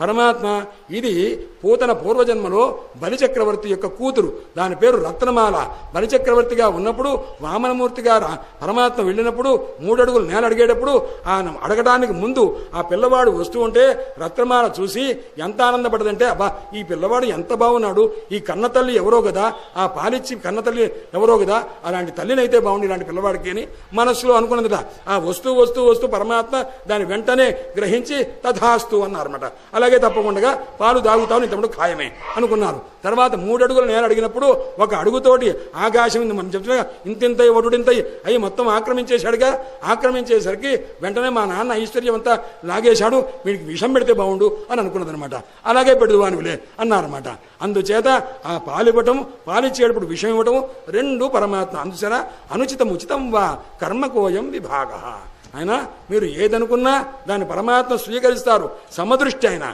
పరమాత్మ ఇది పూతన పూర్వజన్మలో బలిచక్రవర్తి యొక్క కూతురు, దాని పేరు రత్నమాల. బలిచక్రవర్తిగా ఉన్నప్పుడు వామనమూర్తిగా పరమాత్మ వెళ్ళినప్పుడు 3 అడుగులు నేల అడిగేటప్పుడు అడగడానికి ముందు ఆ పిల్లవాడు వస్తూ ఉంటే రత్నమాల చూసి ఎంత ఆనందపడదంటే, అబ్బా ఈ పిల్లవాడు ఎంత బాగున్నాడు, ఈ కన్నతల్లి ఎవరో కదా, ఆ పాలిచ్చి కన్నతల్లి ఎవరో కదా, అలాంటి తల్లినైతే బాగుండి ఇలాంటి పిల్లవాడికి అని మనస్సులో అనుకున్నదిట. ఆ వస్తూ వస్తూ వస్తూ పరమాత్మ దాని వెంటనే గ్రహించి తథాస్తు అన్నారన్నమాట. అలాగే తప్పకుండా పాలు తాగుతావు నీ తమ్ముడు ఖాయమే అనుకున్నారు. తర్వాత 3 అడుగులు నేను అడిగినప్పుడు 1 అడుగుతోటి ఆకాశం మనం చెప్తున్నా ఇంతింతయి ఒడుడింతయి అవి మొత్తం ఆక్రమించేశాడుగా. ఆక్రమించేసరికి వెంటనే మా నాన్న ఐశ్వర్యం అంతా లాగేశాడు, వీడికి విషం పెడితే బాగుండు అని అనుకున్నదనమాట. అలాగే పెడుదువానివిలే అన్నారన్నమాట. అందుచేత ఆ పాలివ్వటం, పాలిచ్చేటప్పుడు విషం ఇవ్వటం రెండూ పరమాత్మ. అందుచేత అనుచితం ఉచితం వా కర్మకోయం విభాగ. ఆయన మీరు ఏదనుకున్నా దాన్ని పరమాత్మ స్వీకరిస్తారు, సమదృష్టి ఆయన.